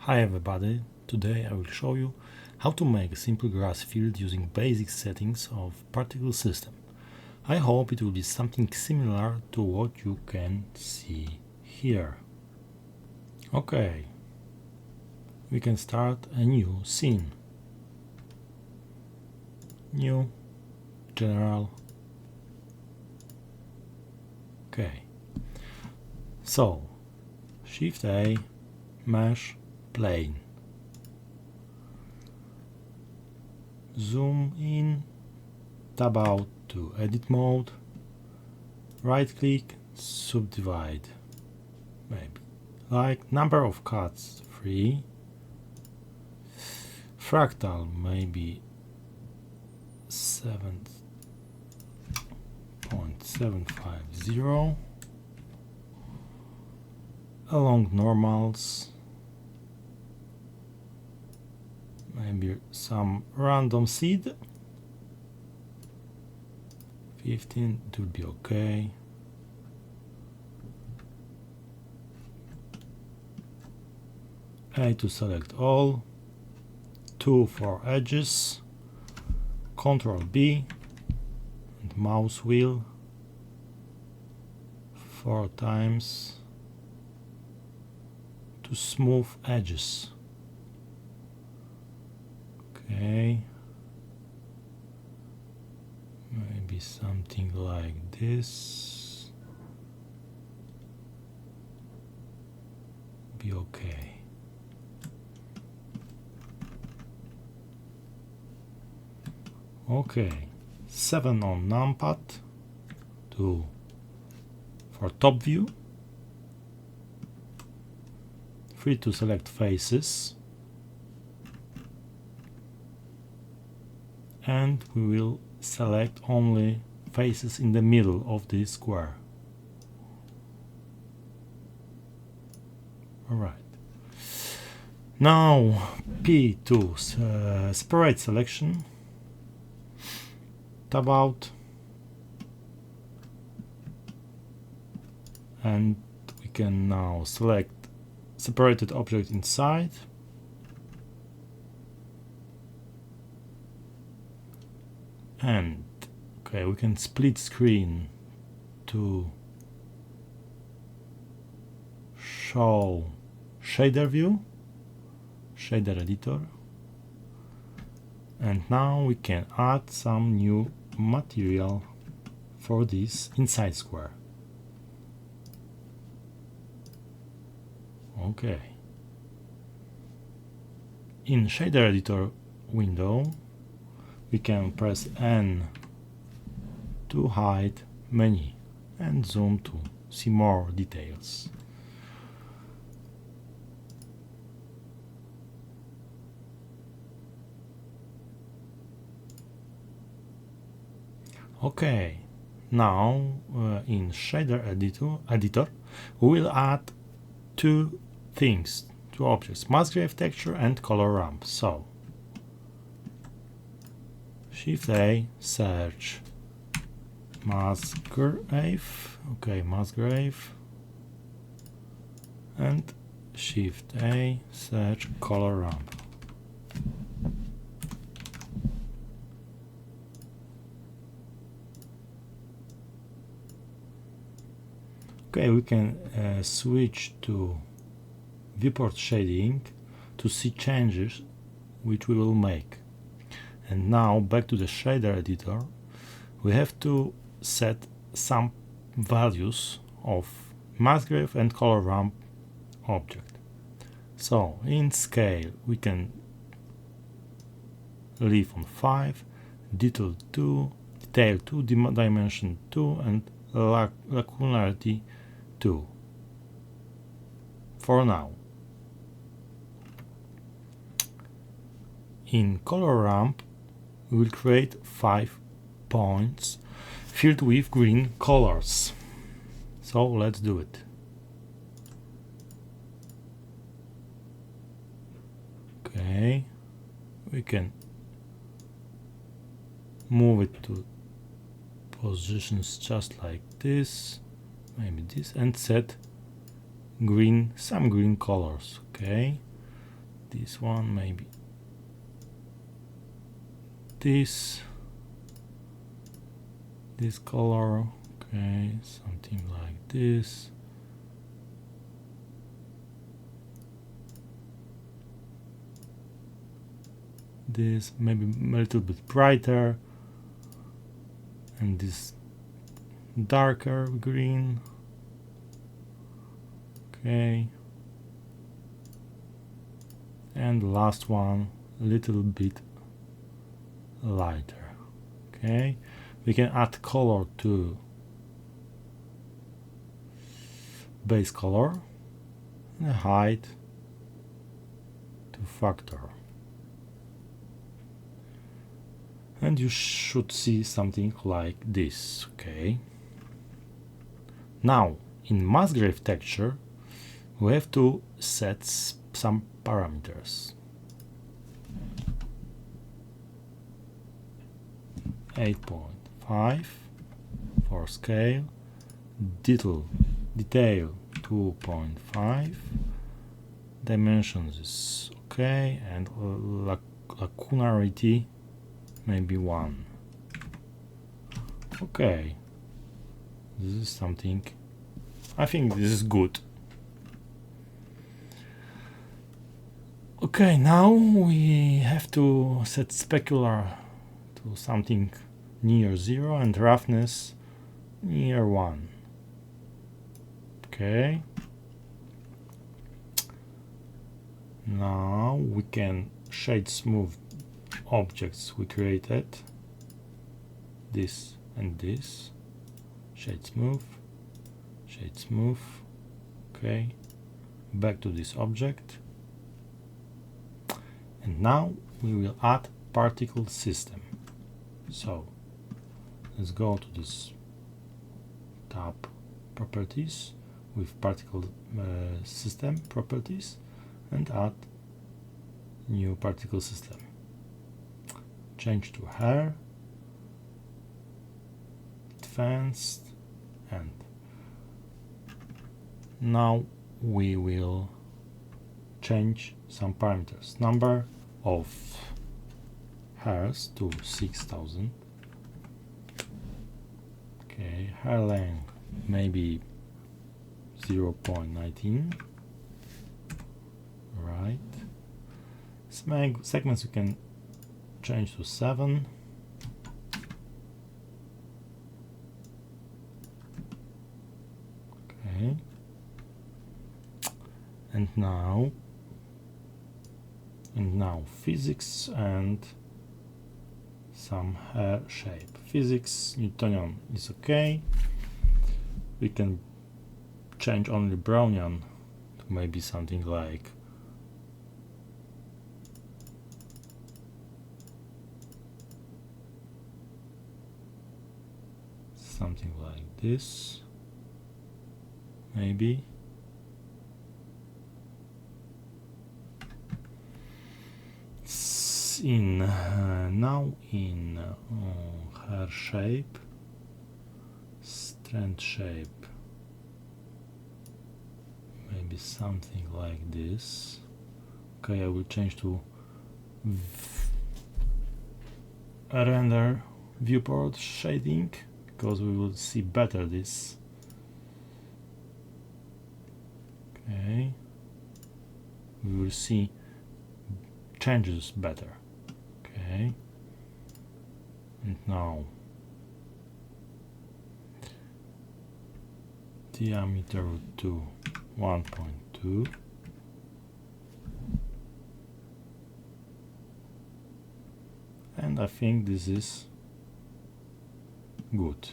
Hi everybody, today I will show you how to make a simple grass field using basic settings of particle system. I hope it will be something similar to what you can see here. Okay, we can start a new scene. New, general. Okay, so Shift A, mesh, plane. Zoom in, tab out to edit mode, right click, subdivide, maybe like number of cuts 3, fractal maybe 7.750, along normals maybe some random seed 15, it will be okay. A to select all, 2 for edges, Ctrl B and mouse wheel 4 times to smooth edges. Okay, maybe something like this be okay. Okay, 7 on numpad, 2 for top view, 3 to select faces, and we will select only faces in the middle of the square. Alright. Now P to separate selection, tab out, and we can now select separated object inside. And okay, we can split screen to show shader view, shader editor, and now we can add some new material for this inside square. Okay, in shader editor window we can press N to hide menu and zoom to see more details. Okay, now in shader editor we will add two objects, Musgrave Texture and Color Ramp. So Shift A, search Musgrave, okay, Musgrave, and Shift A, search Color Ramp. Okay, we can switch to viewport shading to see changes which we will make. And now back to the shader editor, we have to set some values of Musgrave and Color Ramp object. So in scale we can leave on 5, detail 2, dimension 2, and lacunarity 2 for now. In Color Ramp we will create 5 points filled with green colors. So let's do it. Okay, we can move it to positions just like this, maybe this, and set some green colors. Okay, this one, maybe this color, okay, something like this. This maybe a little bit brighter, and this darker green, okay, and the last one a little bit lighter. Okay, we can add color to base color and height to factor, and you should see something like this. Okay, now in Musgrave Texture we have to set some parameters. 8.5 for scale, detail 2.5, dimensions is okay, and lacunarity maybe 1. Okay, this is something, I think this is good. Okay, now we have to set specular to something near 0 and roughness near 1. Okay, now we can shade smooth objects we created, this and this, shade smooth, okay, back to this object, and now we will add particle system. So let's go to this tab, properties, with particle system properties, and add new particle system. Change to hair, advanced, and now we will change some parameters. Number of hairs to 6000. Okay, hair length maybe 0.19. Right. Segments we can change to 7. Okay. And now physics and some hair shape. Physics Newtonian is okay. We can change only Brownian to maybe something like this, maybe. Now in hair shape, strand shape, maybe something like this. Okay, I will change to render viewport shading, because we will see better this. Okay, we will see changes better. Okay, and now diameter to 1.2. And I think this is good.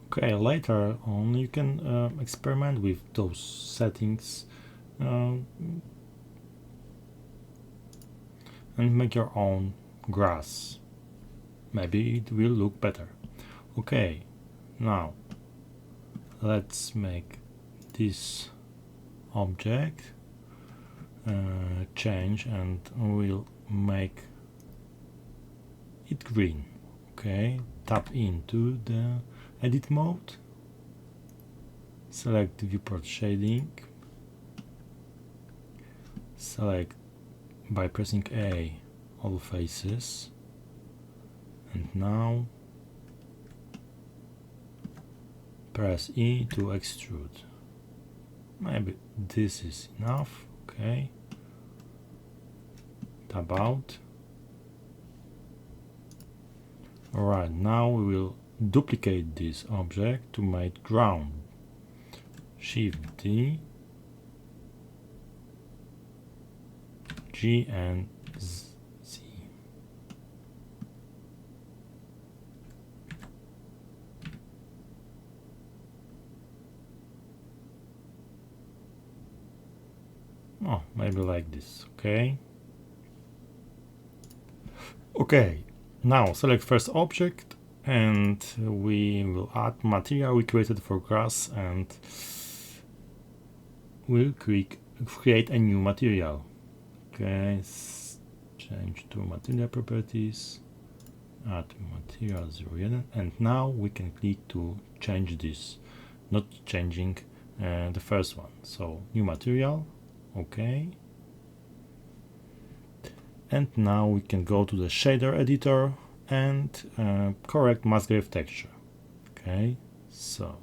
Okay, later on you can experiment with those settings and make your own grass. Maybe it will look better. Okay, now let's make this object change, and we'll make it green. Okay, tap into the edit mode select viewport shading, select by pressing A all faces, and now press E to extrude. Maybe this is enough. Okay, tab out. Alright, now we will duplicate this object to make ground. Shift D, G and Z. Oh, maybe like this. Okay. Okay. Now select first object and we will add material we created for grass and we'll create a new material. Okay, change to material properties, add material 01, and now we can click to change this, not changing the first one. So new material, okay. And now we can go to the shader editor and correct Musgrave texture. Okay, so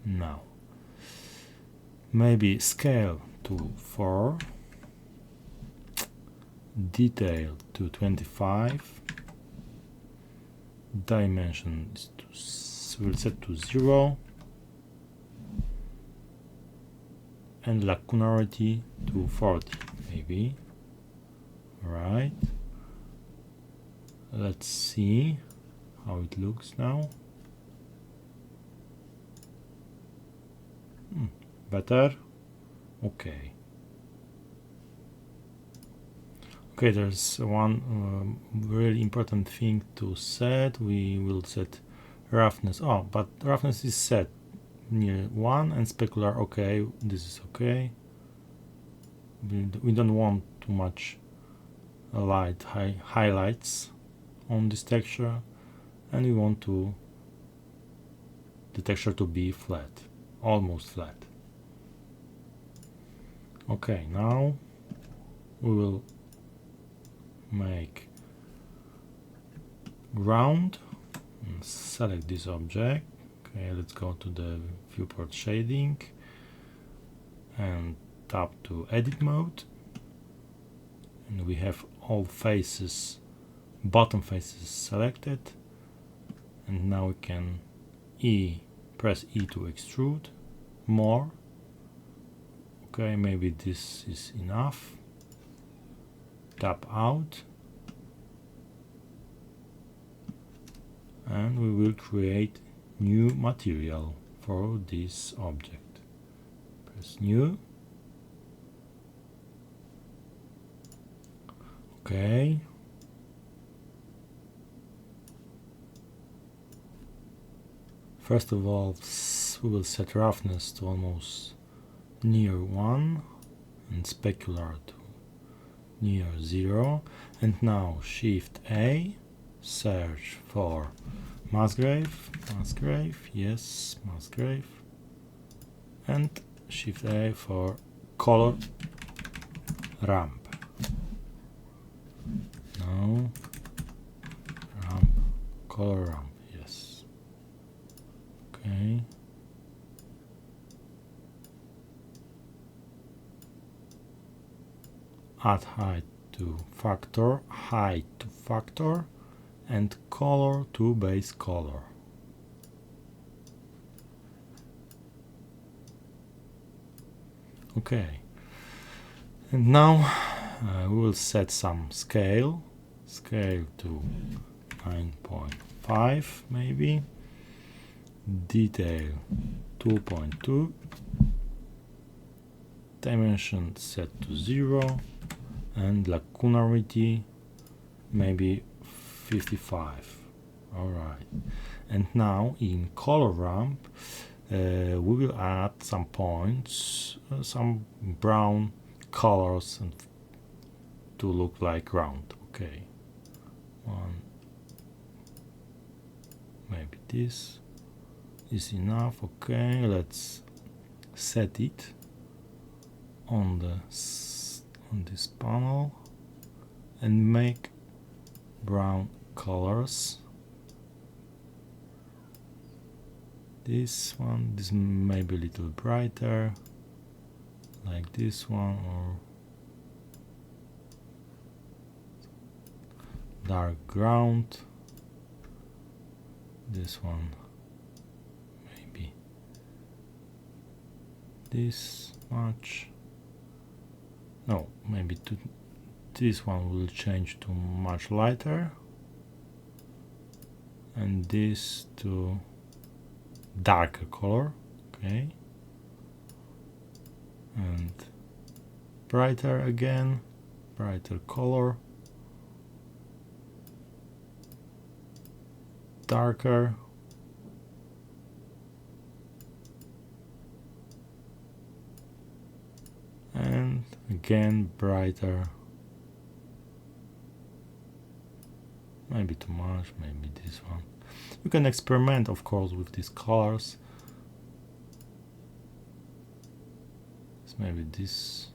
now maybe scale to 4, detail to 25, dimension will set to 0, and lacunarity to 40 maybe. Right, let's see how it looks now. Better. Okay, there's one really important thing to set. We will set roughness. Oh, but roughness is set near 1 and specular. Okay, this is okay. We don't want too much light highlights on this texture, and we want the texture to be flat, almost flat. Okay, now we will make ground and select this object. Okay, let's go to the viewport shading and tap to edit mode, and we have all faces, bottom faces selected, and now we can press E to extrude more. Okay, maybe this is enough. Tap out, and we will create new material for this object. Press new. Okay, first of all we will set roughness to almost near 1 and specular to near 0, and now Shift A, search for Musgrave, yes, Musgrave, and Shift A for color ramp. No, ramp, color ramp, yes. Okay. Add height to factor, and color to base color. Okay, and now we will set some scale to 9.5 maybe, detail 2.2, dimension set to 0, and lacunarity maybe 55. Alright, and now in color ramp we will add some points, some brown colors, and to look like ground. Okay, one, maybe this, is enough. Okay, let's set it on this panel and make brown colors. This one, this may be a little brighter, like this one, or dark ground. This one maybe this much. No, maybe this one will change to much lighter, and this to darker color. Okay, and brighter again, brighter color, darker, and again brighter. Maybe too much, maybe this one. You can experiment, of course, with these colors. So maybe this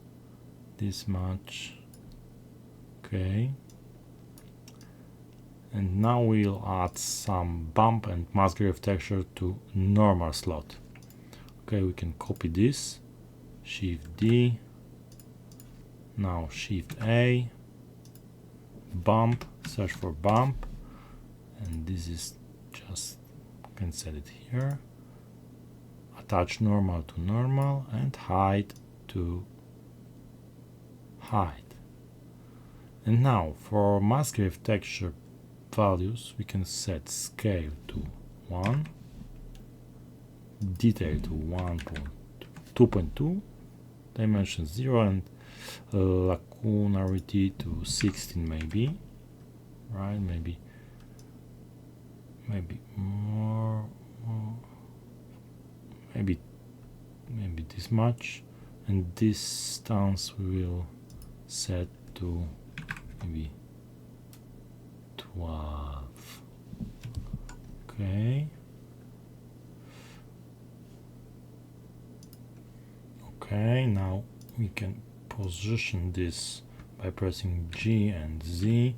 much. Okay. And now we'll add some bump and Musgrave texture to normal slot. Okay, we can copy this, Shift D, now Shift A, bump, search for bump, and this is just, can set it here, attach normal to normal, and height to height. And now for Musgrave texture values, we can set scale to 1, detail to 2.2, dimension 0, and lacunarity to 16 maybe, right? Maybe more, maybe this much, and distance we will set to maybe 12. Okay. Okay, now we can position this by pressing G and Z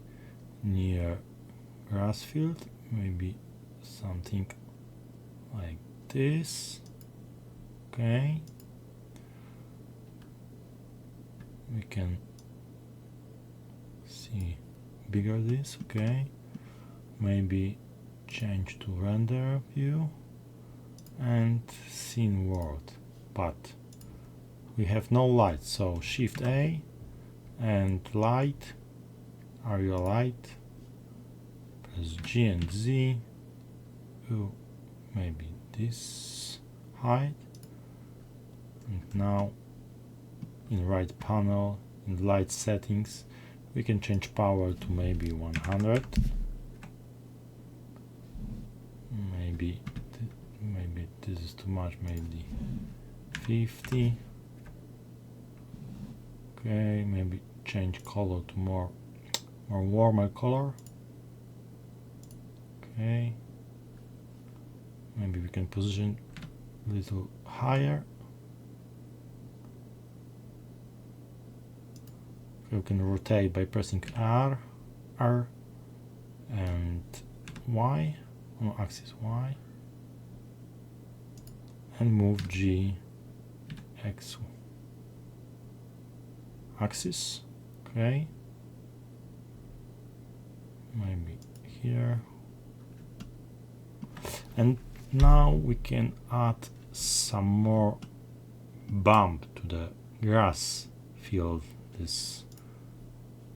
near grass field, maybe something like this. Okay, we can see bigger this. Okay, maybe change to render view and scene world, but we have no light, so Shift A and light, area light, press G and Z, maybe this height, and now in right panel, in light settings, we can change power to maybe 100, maybe this is too much, maybe 50. Okay, maybe change color to more warmer color. Okay, maybe we can position a little higher. Okay, we can rotate by pressing R and Y on axis Y, and move G X axis. Okay, maybe here, and now we can add some more bump to the grass field. This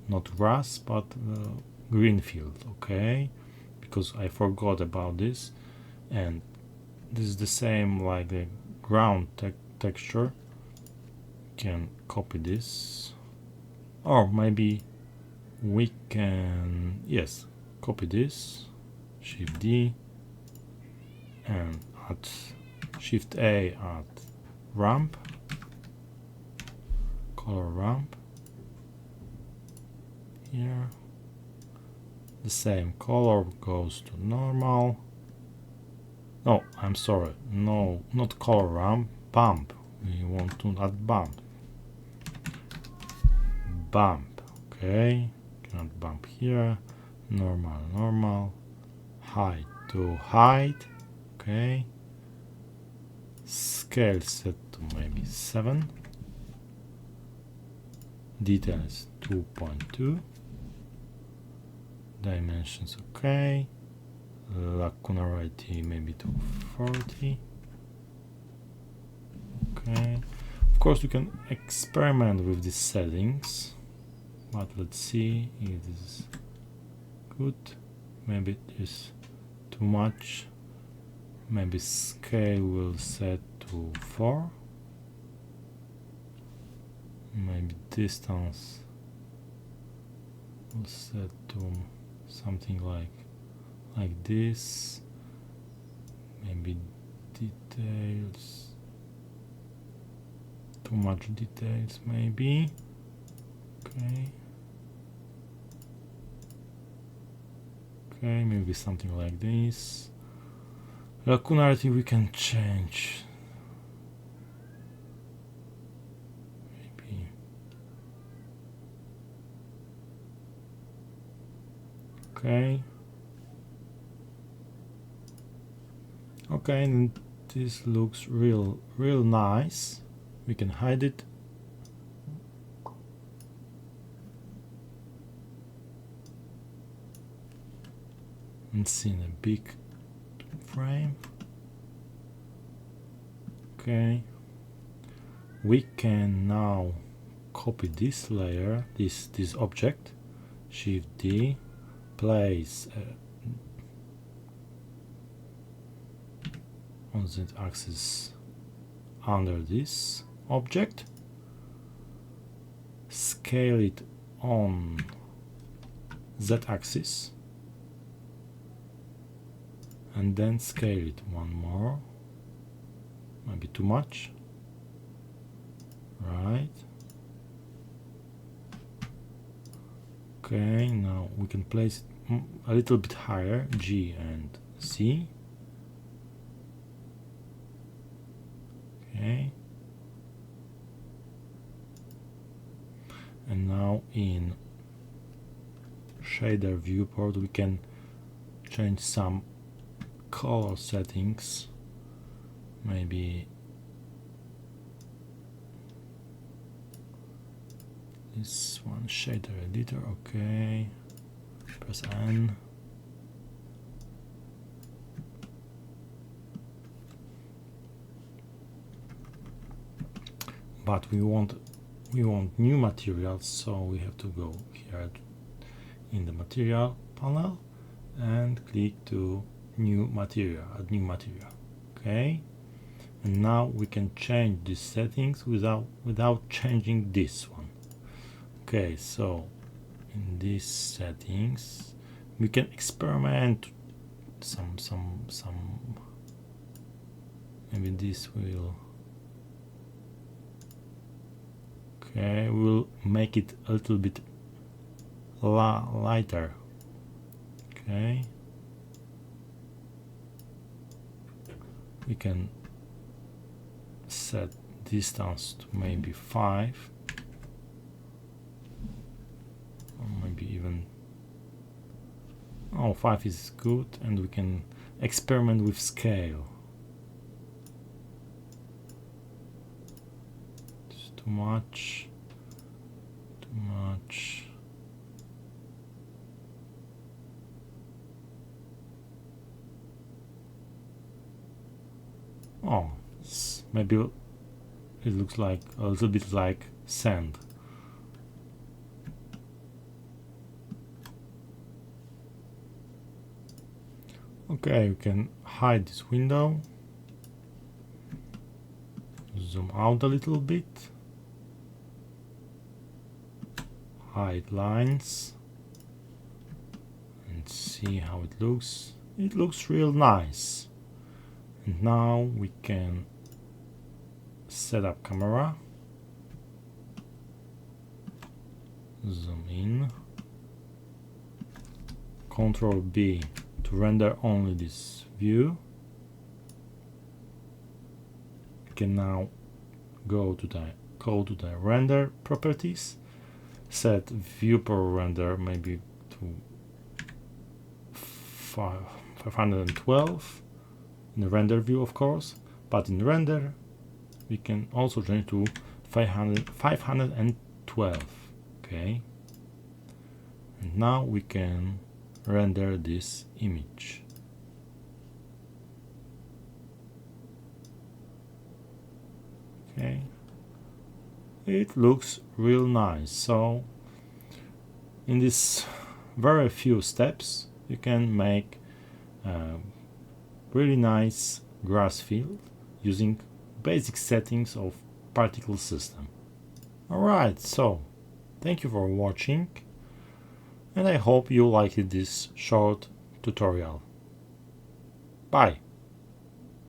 not grass but green field. Okay, because I forgot about this, and this is the same like the ground texture. Can copy this, or maybe we can, yes, copy this, Shift D, and at Shift A at ramp, color ramp, here, the same color goes to normal, Oh, I'm sorry, no, not color ramp, bump. We want to add bump. Bump, okay, cannot bump here. Normal, normal, height to height, okay. Scale set to maybe 7. Details 2.2. Dimensions, okay. Lacunarity maybe to 40. Okay. Of course, we can experiment with these settings, but let's see if this is good. Maybe it is too much. Maybe scale will set to 4. Maybe distance will set to something like this. Maybe details, too much details maybe. Okay, maybe something like this. Lacunarity we can change, maybe. Okay, and this looks real nice. We can hide it. And see in a big frame. Okay, we can now copy this layer, this object, Shift D, place on Z axis under this object, scale it on Z axis, and then scale it one more, maybe too much, right? Okay, now we can place it a little bit higher, G and C. Okay, and now in shader viewport we can change some color settings, maybe this one, shader editor. Okay, press N. But we want new materials, so we have to go here in the material panel and click to new material, add new material. Okay, and now we can change these settings without changing this one. Okay, so in these settings we can experiment some maybe this will. Okay, we'll make it a little bit lighter. Okay, we can set distance to maybe 5, or maybe even 5 is good, and we can experiment with scale. It's too much. Oh, maybe it looks like a little bit like sand. Okay, we can hide this window, zoom out a little bit, hide lines, and see how it looks. It looks real nice. And now we can set up camera, zoom in, Ctrl B to render only this view, can now go to the render properties, set viewport render maybe to 512 in the render view, of course, but in render we can also change to 512. Okay, and now we can render this image. Okay, it looks real nice. So in this very few steps you can make a really nice grass field using basic settings of particle system. Alright, so thank you for watching, and I hope you liked this short tutorial. Bye!